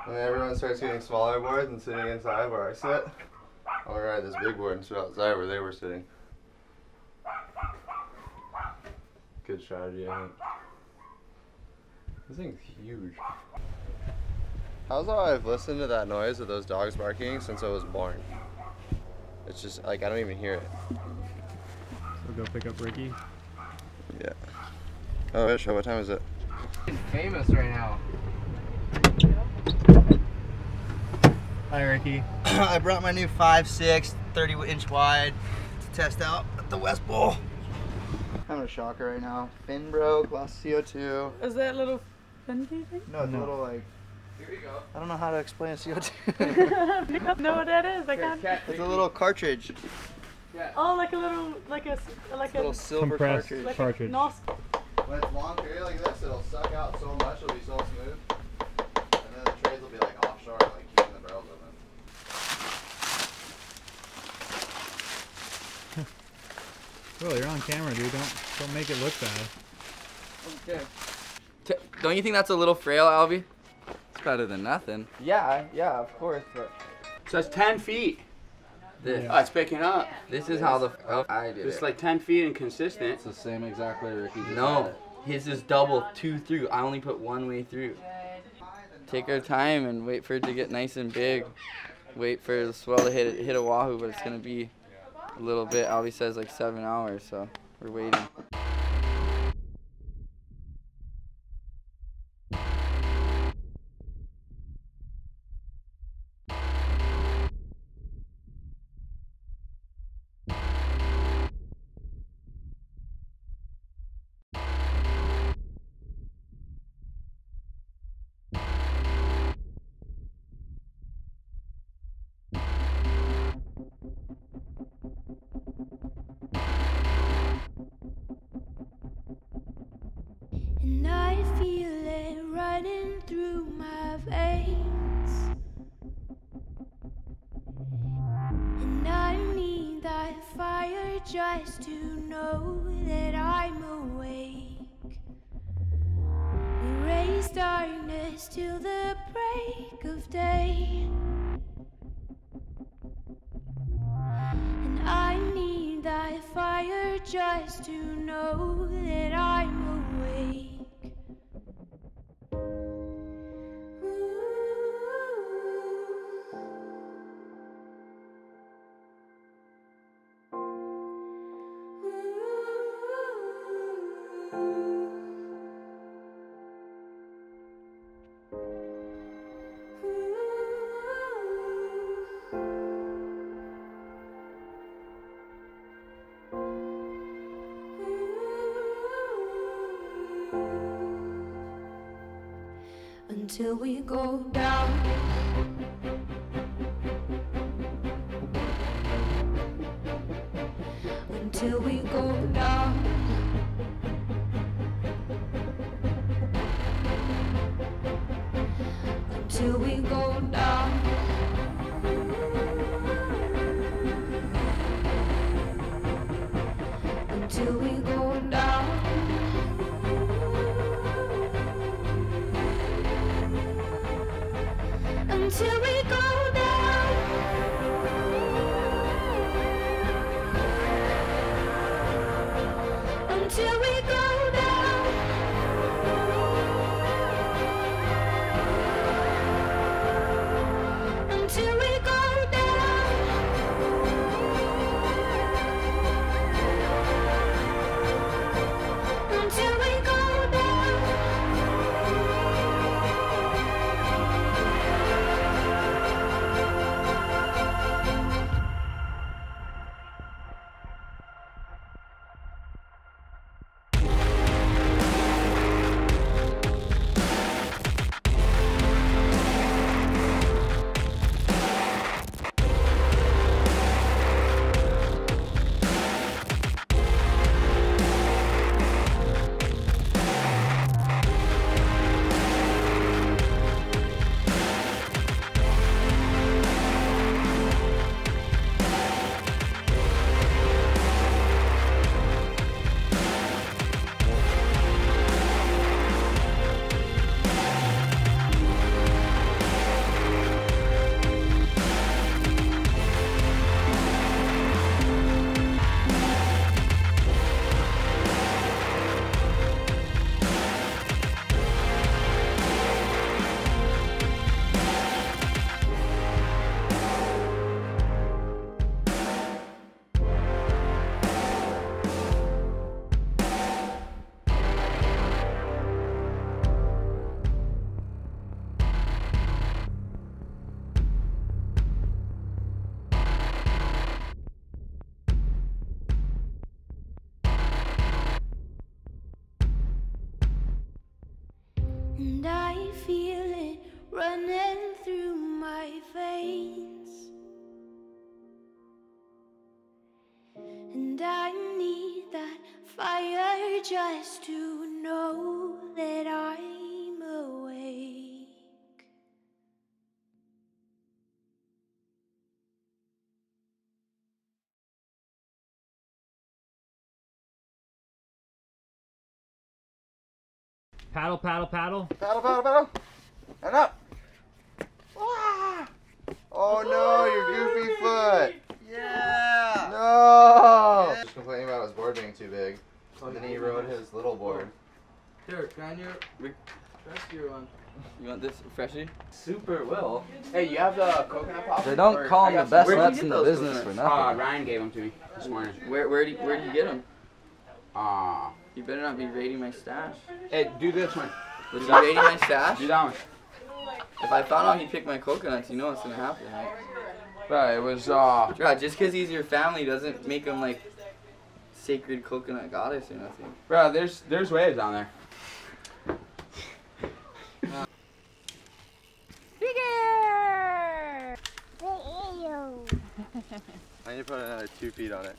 And then everyone starts getting smaller boards and sitting inside where I sit. I'm gonna ride this big board and sit outside where they were sitting. Good strategy, I think. This thing's huge. How's how I've listened to that noise of those dogs barking since I was born? It's just like I don't even hear it. So go pick up Ricky. Yeah. Oh, Ish, what time is it? He's famous right now. Hi, Ricky. I brought my new 5.6, 30-inch wide to test out at the West Bowl. Having a shocker right now. Fin broke, lost CO2. Is that little fin thing? No, it's a little like. Here we go. I don't know how to explain CO2. You don't know what that is? I can't. It's a little cartridge. Yeah. Oh, like a little, like a Little silver compressed cartridge. like cartridge. a nos. When it's long period like this, it'll suck out so much, it'll be so smooth. And then the trays will be like offshore, like keeping the barrels open. Well, you're on camera, dude. Don't make it look bad. Okay. Don't you think that's a little frail, Albie? It's better than nothing. Yeah, of course. But So it's 10 feet. this, Oh, it's picking up. this is how the I did It's it. like 10 feet and consistent. It's the same exact way Ricky did. No, his is double 2 through. I only put 1 way through. Take our time and wait for it to get nice and big. Wait for the swell to hit a wahoo, but it's gonna be a little bit. Albie says like 7 hours, so we're waiting. And I feel it running through my veins. And I need that fire just to know that I'm awake. Erase darkness till the break of day. And I need that fire just to know that I'm awake. Until we go down. Until we go down. Until we go down. Until we go down. Until we go down. Until we go down. Until we go down. Until we go down. feel it running through my veins. And I need that fire just to know that I'm awake. Paddle, paddle, paddle. Paddle, paddle, paddle. And up. Ah! Oh no, your goofy foot. Yeah. No. Just complaining about his board being too big. And then he rode his little board. Here, can you rescue one? You want this freshie? Super will. Hey, you have the coconut pops? They don't call them the best Where'd you nuts get in the those business for nothing. Ryan gave them to me this morning. Where do you get them? Ah. You better not be raiding my stash. Hey, do this one. Was you raiding my stash? Do that one. If I found out he picked my coconuts, you know what's gonna happen, right? Right, it was God, just because he's your family doesn't make him like sacred coconut goddess or nothing. bro. There's waves down there. I need to put another 2 feet on it.